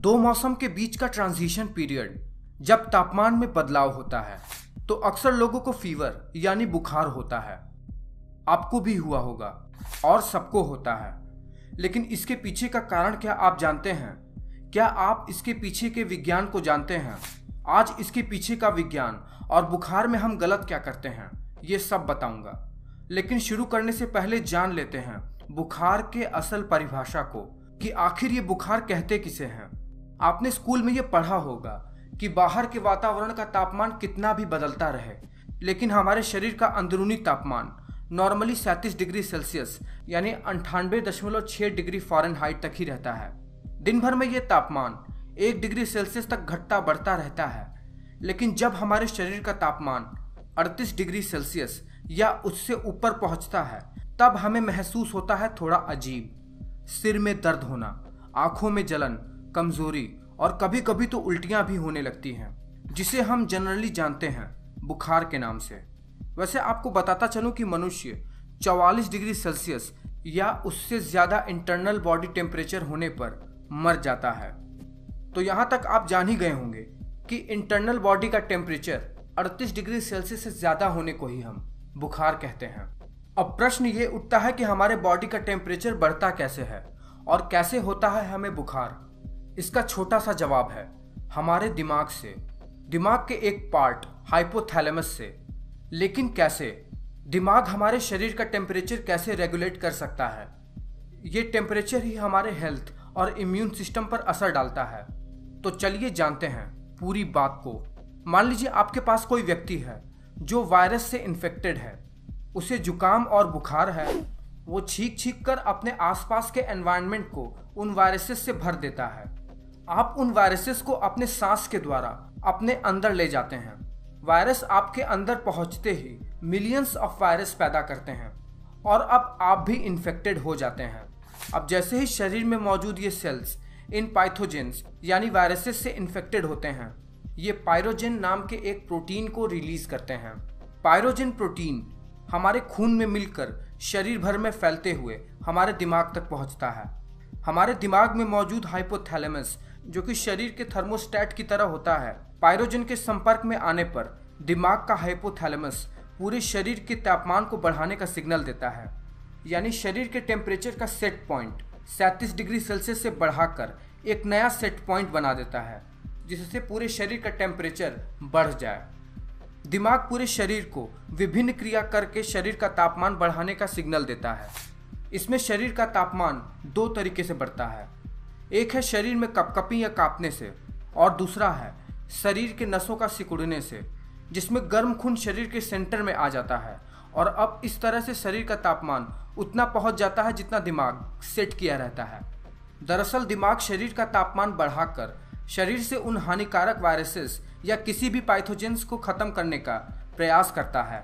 दो मौसम के बीच का ट्रांजिशन पीरियड जब तापमान में बदलाव होता है तो अक्सर लोगों को फीवर यानी बुखार होता है। आपको भी हुआ होगा और सबको होता है। लेकिन इसके पीछे का कारण क्या आप जानते हैं? क्या आप इसके पीछे के विज्ञान को जानते हैं? आज इसके पीछे का विज्ञान और बुखार में हम गलत क्या करते हैं ये सब बताऊंगा। लेकिन शुरू करने से पहले जान लेते हैं बुखार के असल परिभाषा को कि आखिर ये बुखार कहते किसे हैं। आपने स्कूल में ये पढ़ा होगा कि बाहर के वातावरण का तापमान कितना भी बदलता रहे लेकिन हमारे शरीर का अंदरूनी तापमान नॉर्मली 37 डिग्री सेल्सियस यानी 98.6 डिग्री फ़ारेनहाइट तक ही रहता है। दिन भर में ये तापमान 1 डिग्री सेल्सियस तक घटता बढ़ता रहता है। लेकिन जब हमारे शरीर का तापमान 38 डिग्री सेल्सियस या उससे ऊपर पहुंचता है तब हमें महसूस होता है थोड़ा अजीब। सिर में दर्द होना, आंखों में जलन, कमजोरी और कभी कभी तो उल्टियां भी होने लगती हैं, जिसे हम जनरली जानते हैं बुखार के नाम से। वैसे आपको बताता चलूं कि मनुष्य 44 डिग्री सेल्सियस या उससे ज़्यादा इंटरनल बॉडी टेम्परेचर होने पर मर जाता है। तो यहाँ तक आप जान ही गए होंगे कि इंटरनल बॉडी का टेम्परेचर 38 डिग्री सेल्सियस से ज़्यादा होने को ही हम बुखार कहते हैं। अब प्रश्न ये उठता है कि हमारे बॉडी का टेम्परेचर बढ़ता कैसे है और कैसे होता है हमें बुखार। इसका छोटा सा जवाब है हमारे दिमाग से, दिमाग के एक पार्ट हाइपोथैलेमस से। लेकिन कैसे? दिमाग हमारे शरीर का टेम्परेचर कैसे रेगुलेट कर सकता है? ये टेम्परेचर ही हमारे हेल्थ और इम्यून सिस्टम पर असर डालता है। तो चलिए जानते हैं पूरी बात को। मान लीजिए आपके पास कोई व्यक्ति है जो वायरस से इन्फेक्टेड है, उसे जुकाम और बुखार है। वो छींक छींक कर अपने आसपास के एनवायरनमेंट को उन वायरसेस से भर देता है। आप उन वायरसेस को अपने सांस के द्वारा अपने अंदर ले जाते हैं। वायरस आपके अंदर पहुंचते ही मिलियंस ऑफ वायरस पैदा करते हैं और अब आप भी इन्फेक्टेड हो जाते हैं। अब जैसे ही शरीर में मौजूद ये सेल्स इन पाइथोजेंस यानी वायरसेस से इन्फेक्टेड होते हैं, ये पायरोजेन नाम के एक प्रोटीन को रिलीज करते हैं। पायरोजेन प्रोटीन हमारे खून में मिलकर शरीर भर में फैलते हुए हमारे दिमाग तक पहुंचता है। हमारे दिमाग में मौजूद हाइपोथैलेमस जो कि शरीर के थर्मोस्टेट की तरह होता है, पायरोजेन के संपर्क में आने पर दिमाग का हाइपोथैलेमस पूरे शरीर के तापमान को बढ़ाने का सिग्नल देता है। यानी शरीर के टेम्परेचर का सेट पॉइंट 37 डिग्री सेल्सियस से बढ़ाकर एक नया सेट पॉइंट बना देता है, जिससे पूरे शरीर का टेम्परेचर बढ़ जाए। दिमाग पूरे शरीर को विभिन्न क्रिया करके शरीर का तापमान बढ़ाने का सिग्नल देता है। इसमें शरीर का तापमान दो तरीके से बढ़ता है। एक है शरीर में कपकपी या कांपने से और दूसरा है शरीर के नसों का सिकुड़ने से, जिसमें गर्म खून शरीर के सेंटर में आ जाता है और अब इस तरह से शरीर का तापमान उतना पहुंच जाता है जितना दिमाग सेट किया रहता है। दरअसल दिमाग शरीर का तापमान बढ़ाकर शरीर से उन हानिकारक वायरसेस या किसी भी पाइथोजेंस को खत्म करने का प्रयास करता है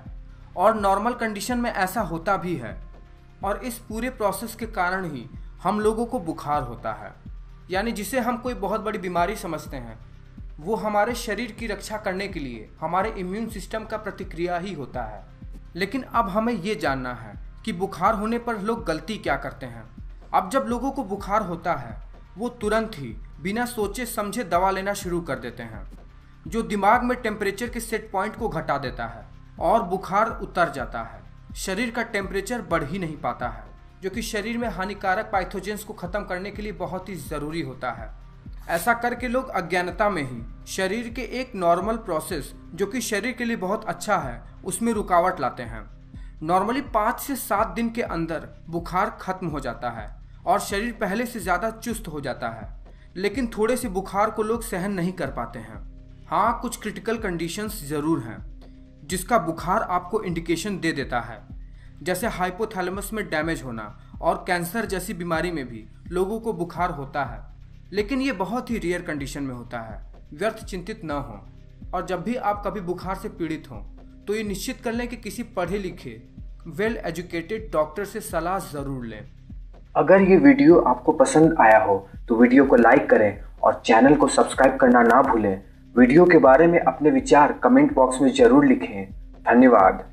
और नॉर्मल कंडीशन में ऐसा होता भी है। और इस पूरे प्रोसेस के कारण ही हम लोगों को बुखार होता है, यानी जिसे हम कोई बहुत बड़ी बीमारी समझते हैं, वो हमारे शरीर की रक्षा करने के लिए हमारे इम्यून सिस्टम का प्रतिक्रिया ही होता है। लेकिन अब हमें ये जानना है कि बुखार होने पर लोग गलती क्या करते हैं। अब जब लोगों को बुखार होता है वो तुरंत ही बिना सोचे समझे दवा लेना शुरू कर देते हैं, जो दिमाग में टेम्परेचर के सेट पॉइंट को घटा देता है और बुखार उतर जाता है। शरीर का टेम्परेचर बढ़ ही नहीं पाता है, जो कि शरीर में हानिकारक पाइथोजेंस को खत्म करने के लिए बहुत ही ज़रूरी होता है। ऐसा करके लोग अज्ञानता में ही शरीर के एक नॉर्मल प्रोसेस जो कि शरीर के लिए बहुत अच्छा है उसमें रुकावट लाते हैं। नॉर्मली 5 से 7 दिन के अंदर बुखार खत्म हो जाता है और शरीर पहले से ज़्यादा चुस्त हो जाता है। लेकिन थोड़े से बुखार को लोग सहन नहीं कर पाते हैं। हाँ, कुछ क्रिटिकल कंडीशंस ज़रूर हैं जिसका बुखार आपको इंडिकेशन दे देता है, जैसे हाइपोथैलेमस में डैमेज होना और कैंसर जैसी बीमारी में भी लोगों को बुखार होता है। लेकिन ये बहुत ही रेयर कंडीशन में होता है। व्यर्थ चिंतित न हो और जब भी आप कभी बुखार से पीड़ित हों तो ये निश्चित कर लें कि किसी पढ़े लिखे वेल एजुकेटेड डॉक्टर से सलाह ज़रूर लें। अगर ये वीडियो आपको पसंद आया हो तो वीडियो को लाइक करें और चैनल को सब्सक्राइब करना ना भूलें। वीडियो के बारे में अपने विचार कमेंट बॉक्स में ज़रूर लिखें। धन्यवाद।